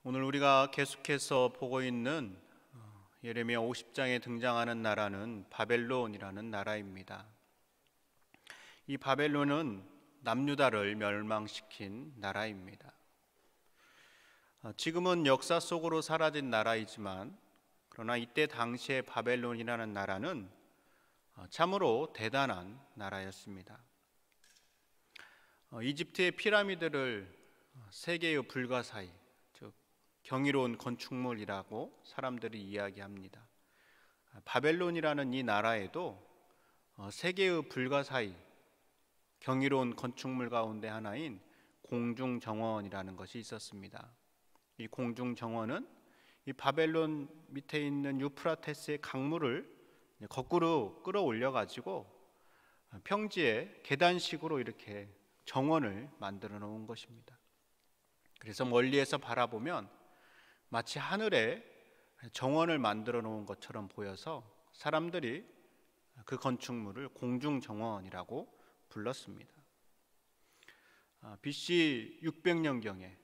오늘 우리가 계속해서 보고 있는 예레미야 50장에 등장하는 나라는 바벨론이라는 나라입니다. 이 바벨론은 남유다를 멸망시킨 나라입니다. 지금은 역사 속으로 사라진 나라이지만 그러나 이때 당시에 바벨론이라는 나라는 참으로 대단한 나라였습니다. 이집트의 피라미드를 세계의 불가사의, 즉 경이로운 건축물이라고 사람들이 이야기합니다. 바벨론이라는 이 나라에도 세계의 불가사의, 경이로운 건축물 가운데 하나인 공중정원이라는 것이 있었습니다. 이 공중정원은 이 바벨론 밑에 있는 유프라테스의 강물을 거꾸로 끌어올려 가지고 평지에 계단식으로 이렇게 정원을 만들어 놓은 것입니다. 그래서 멀리에서 바라보면 마치 하늘에 정원을 만들어 놓은 것처럼 보여서 사람들이 그 건축물을 공중정원이라고 불렀습니다. BC 600년경에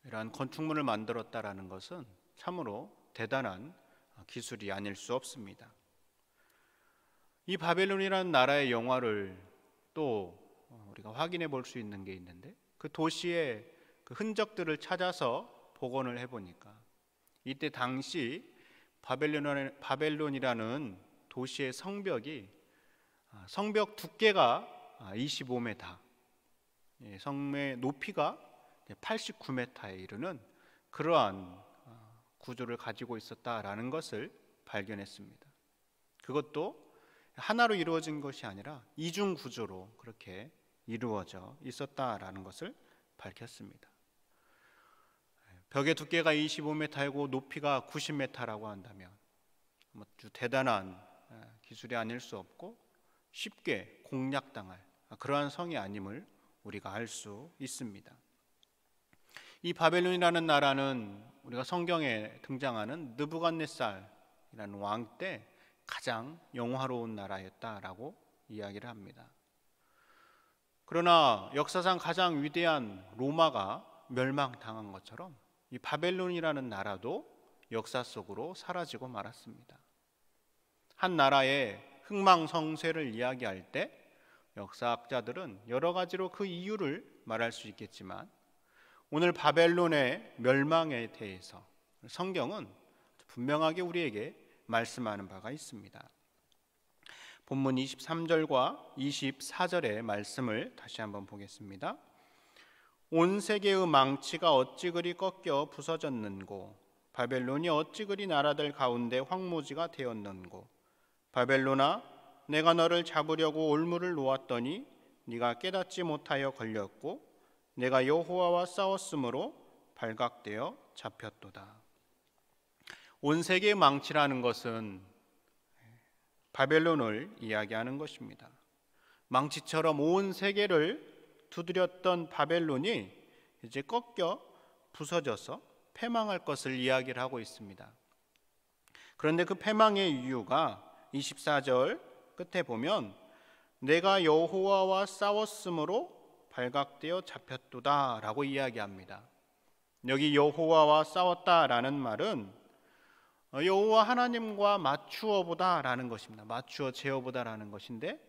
이러한 건축물을 만들었다라는 것은 참으로 대단한 기술이 아닐 수 없습니다. 이 바벨론이라는 나라의 영화를 또 우리가 확인해 볼 수 있는 게 있는데, 그 도시의 그 흔적들을 찾아서 복원을 해보니까 이때 당시 바벨론이라는 도시의 성벽 두께가 25m, 성의 높이가 89m에 이르는 그러한 구조를 가지고 있었다라는 것을 발견했습니다. 그것도 하나로 이루어진 것이 아니라 이중 구조로 그렇게 이루어져 있었다라는 것을 밝혔습니다. 벽의 두께가 25m이고 높이가 90m라고 한다면 아주 대단한 기술이 아닐 수 없고 쉽게 공략당할 그러한 성이 아님을 우리가 알 수 있습니다. 이 바벨론이라는 나라는 우리가 성경에 등장하는 느부갓네살이라는 왕 때 가장 영화로운 나라였다라고 이야기를 합니다. 그러나 역사상 가장 위대한 로마가 멸망당한 것처럼 이 바벨론이라는 나라도 역사 속으로 사라지고 말았습니다. 한 나라의 흥망성쇠를 이야기할 때 역사학자들은 여러 가지로 그 이유를 말할 수 있겠지만, 오늘 바벨론의 멸망에 대해서 성경은 분명하게 우리에게 말씀하는 바가 있습니다. 본문 23절과 24절의 말씀을 다시 한번 보겠습니다. 온 세계의 망치가 어찌 그리 꺾여 부서졌는고, 바벨론이 어찌 그리 나라들 가운데 황무지가 되었는고. 바벨론아, 내가 너를 잡으려고 올무를 놓았더니 네가 깨닫지 못하여 걸렸고, 내가 여호와와 싸웠으므로 발각되어 잡혔도다. 온 세계의 망치라는 것은 바벨론을 이야기하는 것입니다. 망치처럼 온 세계를 두드렸던 바벨론이 이제 꺾여 부서져서 패망할 것을 이야기를 하고 있습니다. 그런데 그 패망의 이유가 24절 끝에 보면 내가 여호와와 싸웠으므로 발각되어 잡혔도다 라고 이야기합니다. 여기 여호와와 싸웠다라는 말은 여호와 하나님과 맞추어 보다라는 것입니다. 맞추어 재어 보다라는 것인데,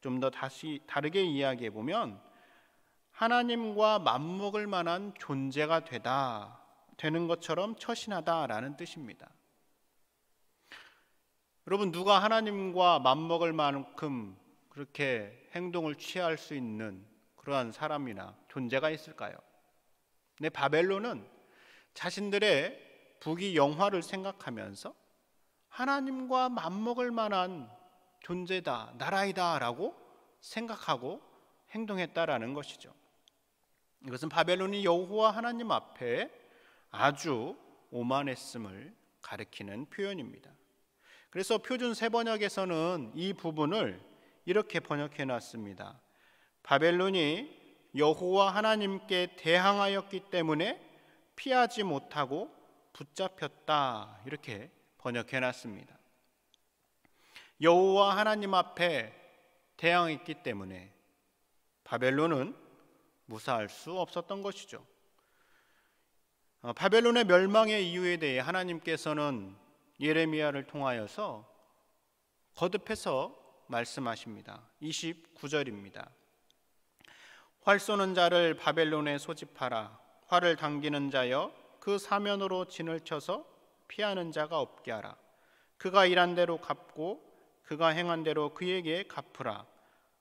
좀 더 다시 다르게 이야기해 보면 하나님과 맞먹을 만한 존재가 되는 것처럼 처신하다라는 뜻입니다. 여러분, 누가 하나님과 맞먹을 만큼 그렇게 행동을 취할 수 있는 그러한 사람이나 존재가 있을까요? 근데 바벨론은 자신들의 부귀 영화를 생각하면서 하나님과 맞먹을 만한 존재다, 나라이다 라고 생각하고 행동했다라는 것이죠. 이것은 바벨론이 여호와 하나님 앞에 아주 오만했음을 가리키는 표현입니다. 그래서 표준 세번역에서는 이 부분을 이렇게 번역해 놨습니다. 바벨론이 여호와 하나님께 대항하였기 때문에 피하지 못하고 붙잡혔다, 이렇게 번역해 놨습니다. 여호와 하나님 앞에 대항했기 때문에 바벨론은 무사할 수 없었던 것이죠. 바벨론의 멸망의 이유에 대해 하나님께서는 예레미야를 통하여서 거듭해서 말씀하십니다. 29절입니다. 활 쏘는 자를 바벨론에 소집하라. 활을 당기는 자여 그 사면으로 진을 쳐서 피하는 자가 없게 하라. 그가 일한 대로 갚고 그가 행한 대로 그에게 갚으라.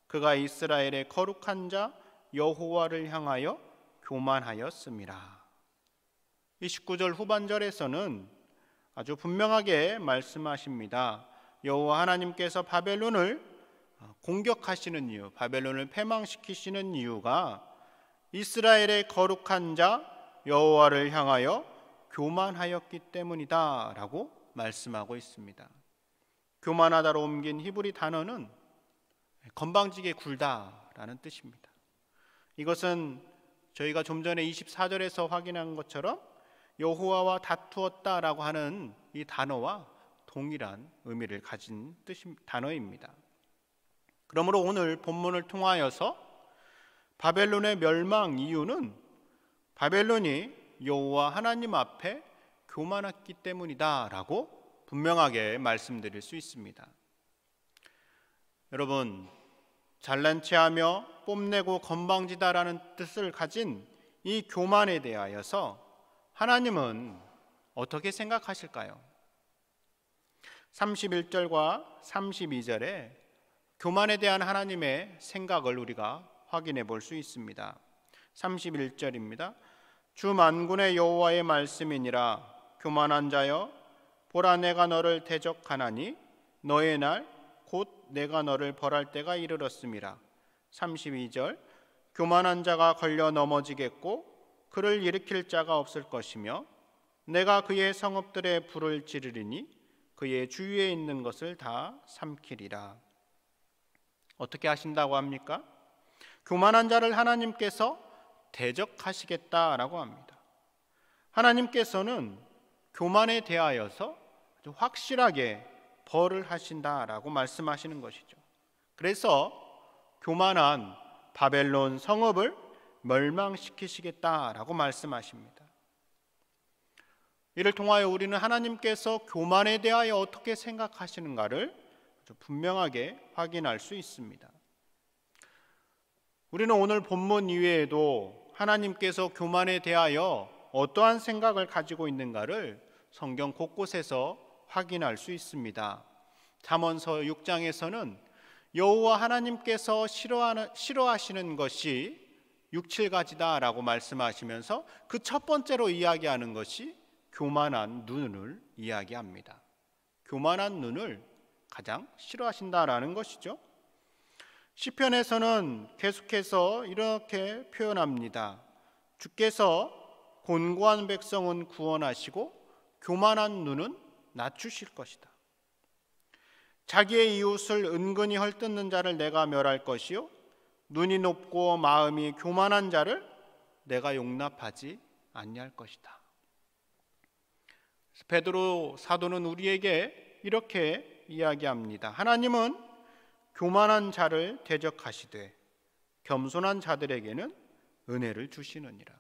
그가 이스라엘의 거룩한 자 여호와를 향하여 교만하였음이라. 29절 후반절에서는 아주 분명하게 말씀하십니다. 여호와 하나님께서 바벨론을 공격하시는 이유, 바벨론을 패망시키시는 이유가 이스라엘의 거룩한 자 여호와를 향하여 교만하였기 때문이다 라고 말씀하고 있습니다. 교만하다로 옮긴 히브리 단어는 건방지게 굴다라는 뜻입니다. 이것은 저희가 좀 전에 24절에서 확인한 것처럼 여호와와 다투었다라고 하는 이 단어와 동일한 의미를 가진 단어입니다. 그러므로 오늘 본문을 통하여서 바벨론의 멸망 이유는 바벨론이 여호와 하나님 앞에 교만했기 때문이다라고 분명하게 말씀드릴 수 있습니다. 여러분, 잘난 체하며 뽐내고 건방지다라는 뜻을 가진 이 교만에 대하여서 하나님은 어떻게 생각하실까요? 31절과 32절에 교만에 대한 하나님의 생각을 우리가 확인해 볼 수 있습니다. 31절입니다. 주 만군의 여호와의 말씀이니라. 교만한 자여, 보라 내가 너를 대적하나니 너의 날 곧 내가 너를 벌할 때가 이르렀음이라. 32절. 교만한 자가 걸려 넘어지겠고 그를 일으킬 자가 없을 것이며 내가 그의 성읍들에 불을 지르리니 그의 주위에 있는 것을 다 삼키리라. 어떻게 하신다고 합니까? 교만한 자를 하나님께서 대적하시겠다라고 합니다. 하나님께서는 교만에 대하여서 아주 확실하게 벌을 하신다라고 말씀하시는 것이죠. 그래서 교만한 바벨론 성읍을 멸망시키시겠다라고 말씀하십니다. 이를 통하여 우리는 하나님께서 교만에 대하여 어떻게 생각하시는가를 분명하게 확인할 수 있습니다. 우리는 오늘 본문 이외에도 하나님께서 교만에 대하여 어떠한 생각을 가지고 있는가를 성경 곳곳에서 확인할 수 있습니다. 잠언서 6장에서는 여호와 하나님께서 싫어하시는 것이 6, 7가지다라고 말씀하시면서 그 첫 번째로 이야기하는 것이 교만한 눈을 이야기합니다. 교만한 눈을 가장 싫어하신다라는 것이죠. 시편에서는 계속해서 이렇게 표현합니다. 주께서 곤고한 백성은 구원하시고 교만한 눈은 낮추실 것이다. 자기의 이웃을 은근히 헐뜯는 자를 내가 멸할 것이요 눈이 높고 마음이 교만한 자를 내가 용납하지 아니할 것이다. 베드로 사도는 우리에게 이렇게 이야기합니다. 하나님은 교만한 자를 대적하시되 겸손한 자들에게는 은혜를 주시느니라.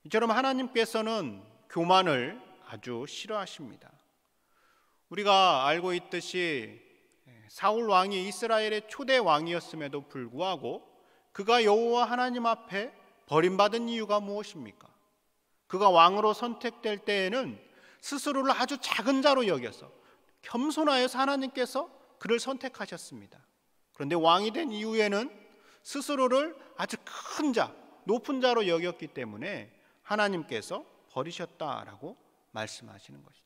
이처럼 하나님께서는 교만을 아주 싫어하십니다. 우리가 알고 있듯이 사울 왕이 이스라엘의 초대 왕이었음에도 불구하고 그가 여호와 하나님 앞에 버림받은 이유가 무엇입니까? 그가 왕으로 선택될 때에는 스스로를 아주 작은 자로 여겨서 겸손하여서 하나님께서 그를 선택하셨습니다. 그런데 왕이 된 이후에는 스스로를 아주 큰 자, 높은 자로 여겼기 때문에 하나님께서 버리셨다라고 말씀하시는 것이죠.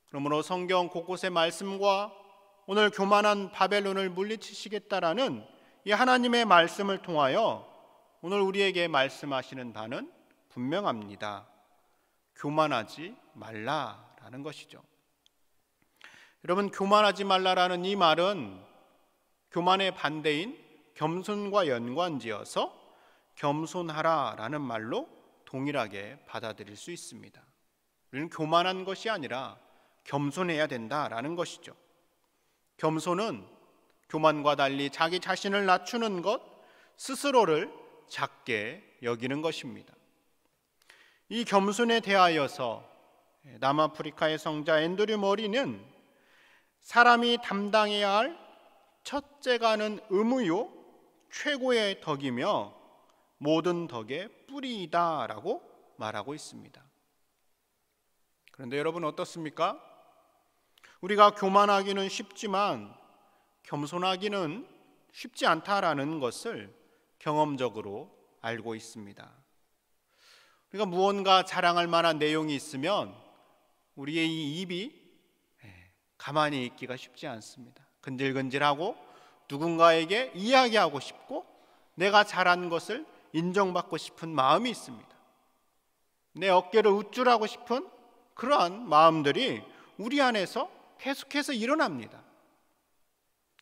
그러므로 성경 곳곳의 말씀과 오늘 교만한 바벨론을 물리치시겠다라는 이 하나님의 말씀을 통하여 오늘 우리에게 말씀하시는 바는 분명합니다. 교만하지 말라라는 것이죠. 여러분, 교만하지 말라라는 이 말은 교만의 반대인 겸손과 연관지어서 겸손하라라는 말로 동일하게 받아들일 수 있습니다. 우리는 교만한 것이 아니라 겸손해야 된다라는 것이죠. 겸손은 교만과 달리 자기 자신을 낮추는 것, 스스로를 작게 여기는 것입니다. 이 겸손에 대하여서 남아프리카의 성자 앤드류 머리는 사람이 담당해야 할 첫째가는 의무요 최고의 덕이며 모든 덕의 뿌리이다 라고 말하고 있습니다. 그런데 여러분 어떻습니까? 우리가 교만하기는 쉽지만 겸손하기는 쉽지 않다라는 것을 경험적으로 알고 있습니다. 우리가 무언가 자랑할 만한 내용이 있으면 우리의 이 입이 가만히 있기가 쉽지 않습니다. 근질근질하고 누군가에게 이야기하고 싶고 내가 잘한 것을 인정받고 싶은 마음이 있습니다. 내 어깨를 우쭐하고 싶은 그러한 마음들이 우리 안에서 계속해서 일어납니다.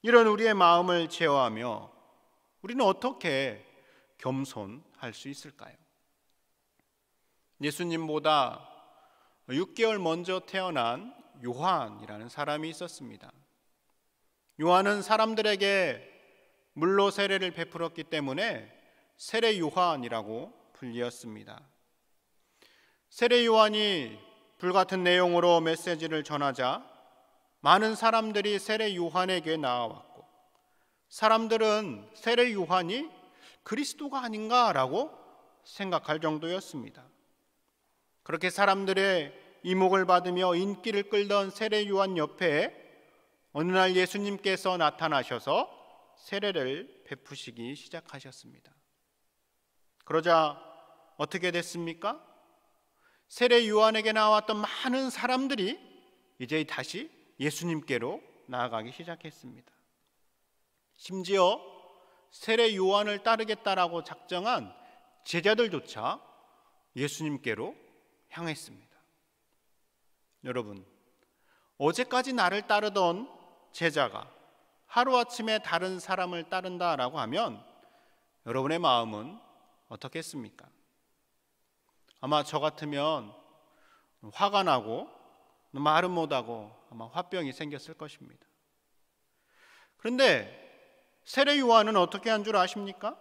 이런 우리의 마음을 제어하며 우리는 어떻게 겸손할 수 있을까요? 예수님보다 6개월 먼저 태어난 요한이라는 사람이 있었습니다. 요한은 사람들에게 물로 세례를 베풀었기 때문에 세례 요한이라고 불리었습니다. 세례 요한이 불같은 내용으로 메시지를 전하자 많은 사람들이 세례 요한에게 나아왔고 사람들은 세례 요한이 그리스도가 아닌가라고 생각할 정도였습니다. 그렇게 사람들의 이목을 받으며 인기를 끌던 세례 요한 옆에 어느 날 예수님께서 나타나셔서 세례를 베푸시기 시작하셨습니다. 그러자 어떻게 됐습니까? 세례 요한에게 나왔던 많은 사람들이 이제 다시 예수님께로 나아가기 시작했습니다. 심지어 세례 요한을 따르겠다라고 작정한 제자들조차 예수님께로 향했습니다. 여러분, 어제까지 나를 따르던 제자가 하루아침에 다른 사람을 따른다라고 하면 여러분의 마음은 어떻겠습니까? 아마 저 같으면 화가 나고 말은 못하고 아마 화병이 생겼을 것입니다. 그런데 세례 요한은 어떻게 한 줄 아십니까?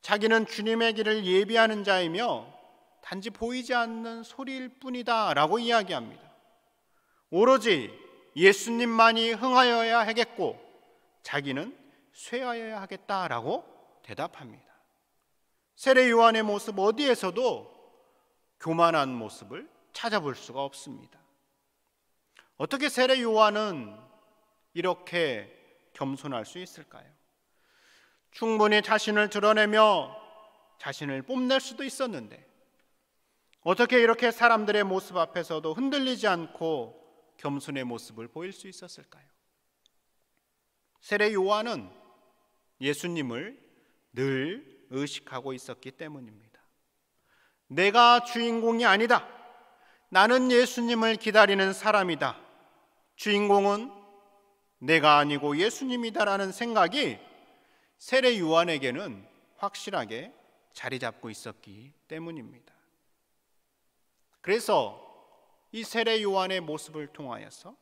자기는 주님의 길을 예비하는 자이며 단지 보이지 않는 소리일 뿐이다 라고 이야기합니다. 오로지 예수님만이 흥하여야 하겠고 자기는 쇠하여야 하겠다라고 대답합니다. 세례 요한의 모습 어디에서도 교만한 모습을 찾아볼 수가 없습니다. 어떻게 세례 요한은 이렇게 겸손할 수 있을까요? 충분히 자신을 드러내며 자신을 뽐낼 수도 있었는데 어떻게 이렇게 사람들의 모습 앞에서도 흔들리지 않고 겸손의 모습을 보일 수 있었을까요? 세례 요한은 예수님을 늘 의식하고 있었기 때문입니다. 내가 주인공이 아니다. 나는 예수님을 기다리는 사람이다. 주인공은 내가 아니고 예수님이다라는 생각이 세례 요한에게는 확실하게 자리 잡고 있었기 때문입니다. 그래서 이 세례 요한의 모습을 통하여서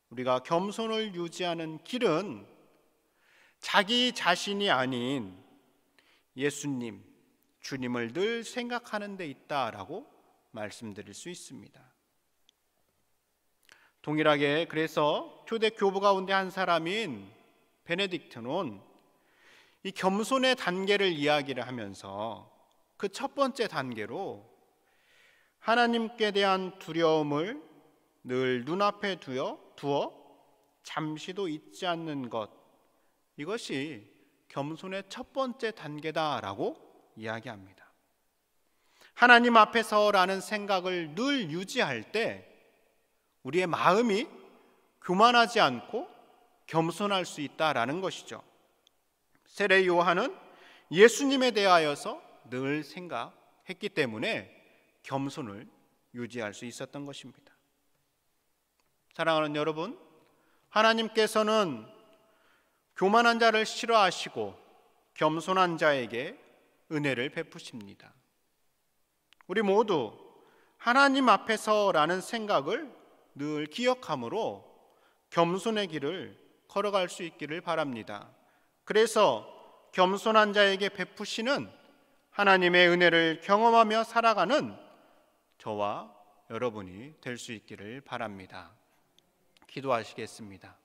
우리가 겸손을 유지하는 길은 자기 자신이 아닌 예수님, 주님을 늘 생각하는 데 있다라고 말씀드릴 수 있습니다. 동일하게 그래서 초대 교부 가운데 한 사람인 베네딕트는 이 겸손의 단계를 이야기를 하면서 그 첫 번째 단계로 하나님께 대한 두려움을 늘 눈앞에 두어 잠시도 잊지 않는 것, 이것이 겸손의 첫 번째 단계다라고 이야기합니다. 하나님 앞에서라는 생각을 늘 유지할 때 우리의 마음이 교만하지 않고 겸손할 수 있다라는 것이죠. 세례 요한은 예수님에 대하여서 늘 생각했기 때문에 겸손을 유지할 수 있었던 것입니다. 사랑하는 여러분, 하나님께서는 교만한 자를 싫어하시고 겸손한 자에게 은혜를 베푸십니다. 우리 모두 하나님 앞에서라는 생각을 늘 기억함으로 겸손의 길을 걸어갈 수 있기를 바랍니다. 그래서 겸손한 자에게 베푸시는 하나님의 은혜를 경험하며 살아가는 저와 여러분이 될 수 있기를 바랍니다. 기도하시겠습니다.